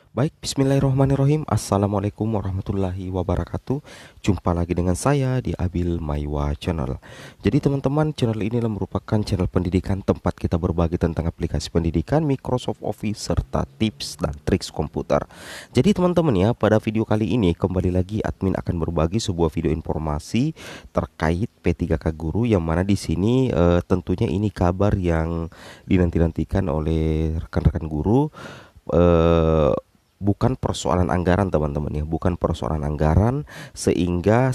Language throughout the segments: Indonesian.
Baik, bismillahirrahmanirrahim. Assalamualaikum warahmatullahi wabarakatuh. Jumpa lagi dengan saya di Abil Maiwa Channel. Jadi teman-teman, channel ini merupakan channel pendidikan tempat kita berbagi tentang aplikasi pendidikan, Microsoft Office, serta tips dan triks komputer. Jadi teman-teman ya, pada video kali ini kembali lagi admin akan berbagi sebuah video informasi terkait P3K Guru, yang mana di sini tentunya ini kabar yang dinanti-nantikan oleh rekan-rekan guru. eh, Bukan persoalan anggaran teman-teman ya, bukan persoalan anggaran sehingga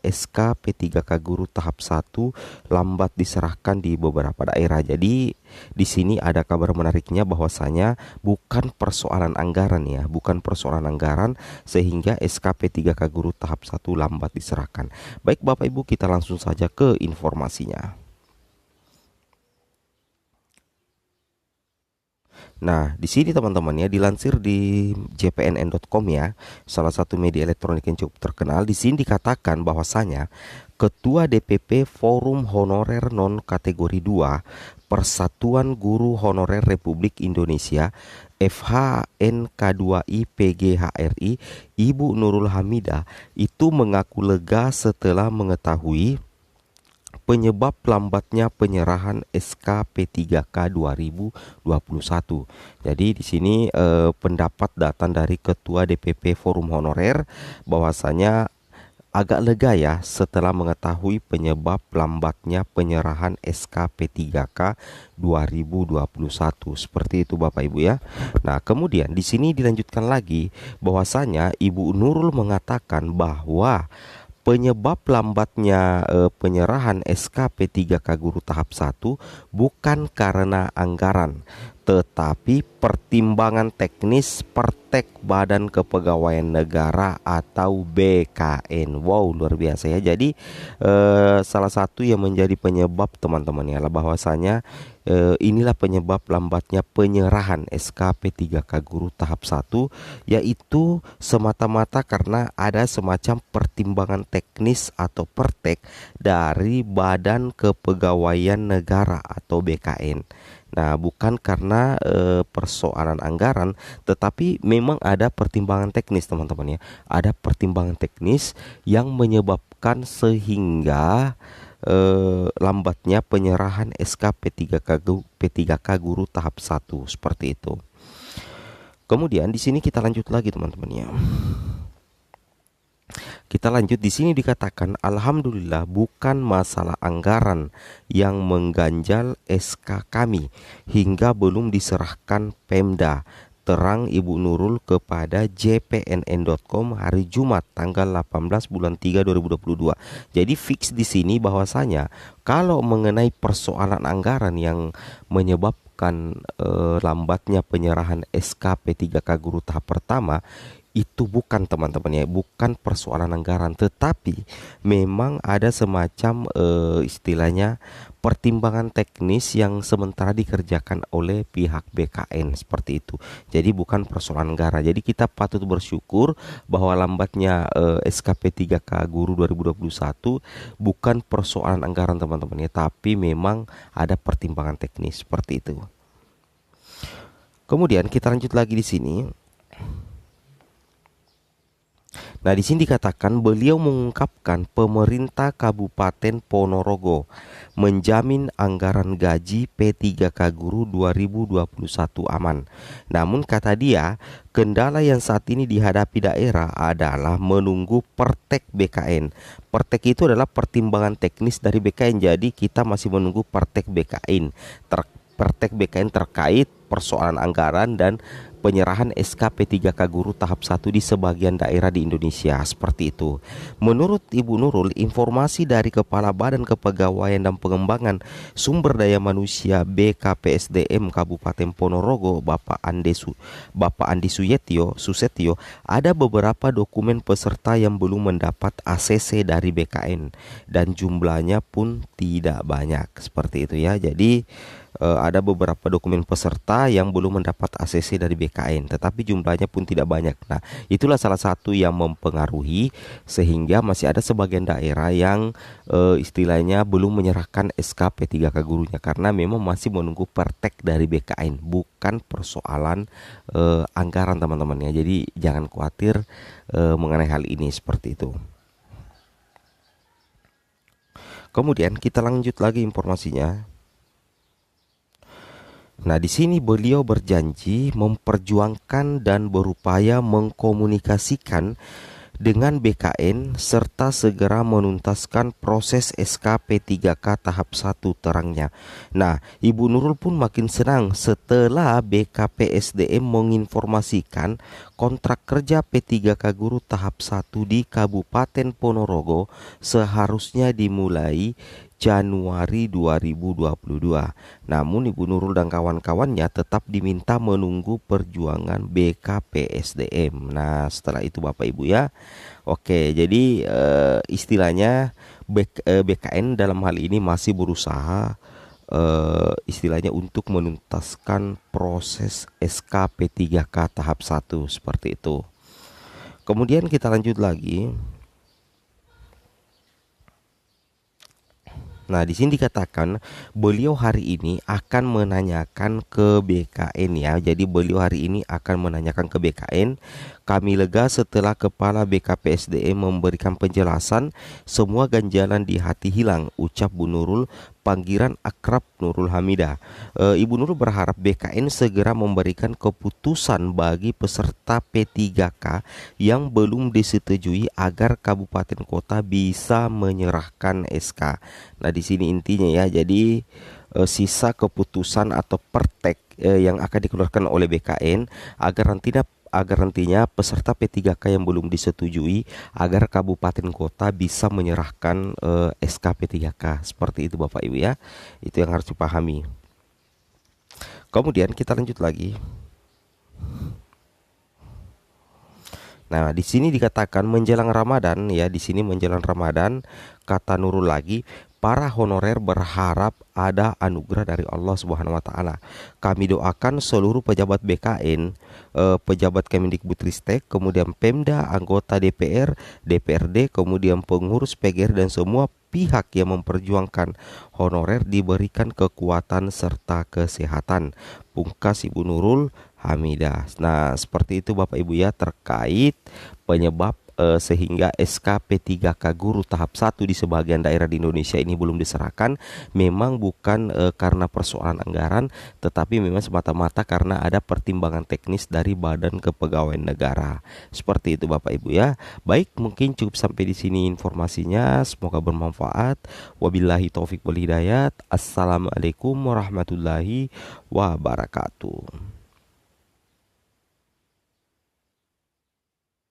SK P3K Guru tahap 1 lambat diserahkan di beberapa daerah. Jadi di sini ada kabar menariknya bahwasanya bukan persoalan anggaran ya, bukan persoalan anggaran sehingga SK P3K Guru tahap 1 lambat diserahkan. Baik Bapak Ibu, kita langsung saja ke informasinya. Nah, di sini teman-teman ya, dilansir di jpnn.com ya, salah satu media elektronik yang cukup terkenal. Di sini dikatakan bahwasanya Ketua DPP Forum Honorer Non Kategori 2 Persatuan Guru Honorer Republik Indonesia FHNK2I PGHRI, Ibu Nurul Hamidah, itu mengaku lega setelah mengetahui penyebab lambatnya penyerahan SK P3K 2021. Jadi di sini pendapat datang dari Ketua DPP Forum Honorer bahwasanya agak lega ya setelah mengetahui penyebab lambatnya penyerahan SK P3K 2021. Seperti itu Bapak Ibu ya. Nah, kemudian di sini dilanjutkan lagi bahwasanya Ibu Nurul mengatakan bahwa penyebab lambatnya penyerahan SK P3K Guru tahap 1 bukan karena anggaran, tetapi pertimbangan teknis Pertek Badan Kepegawaian Negara atau BKN. Wow, luar biasa ya. Jadi salah satu yang menjadi penyebab teman-teman ya, bahwasanya inilah penyebab lambatnya penyerahan SK P3K Guru tahap 1, yaitu semata-mata karena ada semacam pertimbangan teknis atau pertek dari Badan Kepegawaian Negara atau BKN. Nah, bukan karena persoalan anggaran, tetapi memang ada pertimbangan teknis teman-teman ya. Ada pertimbangan teknis yang menyebabkan sehingga lambatnya penyerahan SK P3K Guru tahap 1 seperti itu. Kemudian di sini kita lanjut lagi teman-teman ya. Kita lanjut, di sini dikatakan alhamdulillah bukan masalah anggaran yang mengganjal SK kami hingga belum diserahkan Pemda, terang Ibu Nurul kepada jpnn.com hari Jumat tanggal 18 bulan 3 2022. Jadi fix di sini bahwasanya kalau mengenai persoalan anggaran yang menyebabkan lambatnya penyerahan SK P3K Guru tahap pertama, itu bukan teman-teman ya, bukan persoalan anggaran, tetapi memang ada semacam istilahnya pertimbangan teknis yang sementara dikerjakan oleh pihak BKN seperti itu. Jadi bukan persoalan anggaran. Jadi kita patut bersyukur bahwa lambatnya SKP 3K Guru 2021 bukan persoalan anggaran teman-teman ya, tapi memang ada pertimbangan teknis seperti itu. Kemudian kita lanjut lagi di sini. Nah, di sini dikatakan beliau mengungkapkan pemerintah Kabupaten Ponorogo menjamin anggaran gaji P3K Guru 2021 aman. Namun kata dia, kendala yang saat ini dihadapi daerah adalah menunggu Pertek BKN. Pertek itu adalah pertimbangan teknis dari BKN. Jadi kita masih menunggu Pertek BKN. Pertek BKN terkait persoalan anggaran dan penyerahan SK P3K Guru tahap 1 di sebagian daerah di Indonesia seperti itu. Menurut Ibu Nurul, informasi dari Kepala Badan Kepegawaian dan Pengembangan Sumber Daya Manusia BKPSDM Kabupaten Ponorogo, Bapak Andi Susetio, ada beberapa dokumen peserta yang belum mendapat ACC dari BKN dan jumlahnya pun tidak banyak seperti itu ya. Jadi ada beberapa dokumen peserta yang belum mendapat ACC dari BKN, tetapi jumlahnya pun tidak banyak. Nah, itulah salah satu yang mempengaruhi sehingga masih ada sebagian daerah yang istilahnya belum menyerahkan SK P3K gurunya karena memang masih menunggu pertek dari BKN, bukan persoalan anggaran teman-teman ya. Jadi jangan khawatir mengenai hal ini seperti itu. Kemudian kita lanjut lagi informasinya. Nah, di sini beliau berjanji memperjuangkan dan berupaya mengkomunikasikan dengan BKN serta segera menuntaskan proses SK P3K tahap 1 terangnya. Nah, Ibu Nurul pun makin senang setelah BKPSDM menginformasikan kontrak kerja P3K guru tahap 1 di Kabupaten Ponorogo seharusnya dimulai Januari 2022. Namun Ibu Nurul dan kawan-kawannya tetap diminta menunggu perjuangan BKPSDM. Nah, setelah itu Bapak Ibu ya. Oke, jadi istilahnya BKN dalam hal ini masih berusaha istilahnya untuk menuntaskan proses SK P3K tahap 1 seperti itu. Kemudian kita lanjut lagi. Nah, di sini dikatakan beliau hari ini akan menanyakan ke BKN ya. Jadi beliau hari ini akan menanyakan ke BKN. Kami lega setelah Kepala BKPSDM memberikan penjelasan semua ganjalan di hati hilang, ucap Bu Nurul, panggilan akrab Nurul Hamidah. Ibu Nurul berharap BKN segera memberikan keputusan bagi peserta P3K yang belum disetujui agar kabupaten kota bisa menyerahkan SK. Nah, di sini intinya ya. Jadi sisa keputusan atau pertek yang akan dikeluarkan oleh BKN agar nantinya peserta P3K yang belum disetujui agar kabupaten kota bisa menyerahkan SK P3K. Seperti itu Bapak Ibu ya. Itu yang harus dipahami. Kemudian kita lanjut lagi. Nah, di sini dikatakan menjelang Ramadan ya, di sini menjelang Ramadan kata Nurul lagi, para honorer berharap ada anugerah dari Allah Subhanahu wa taala. Kami doakan seluruh pejabat BKN, pejabat Kemendikbudristek, kemudian Pemda, anggota DPR, DPRD, kemudian pengurus PGR dan semua pihak yang memperjuangkan honorer diberikan kekuatan serta kesehatan. Pungkas Ibu Nurul Hamidah. Nah, seperti itu Bapak Ibu ya terkait penyebab sehingga SK P3K guru tahap 1 di sebagian daerah di Indonesia ini belum diserahkan. Memang bukan karena persoalan anggaran, tetapi memang semata-mata karena ada pertimbangan teknis dari Badan Kepegawaian Negara. Seperti itu Bapak Ibu ya. Baik, mungkin cukup sampai di sini informasinya. Semoga bermanfaat. Wabillahi taufik wal hidayat. Assalamualaikum warahmatullahi wabarakatuh.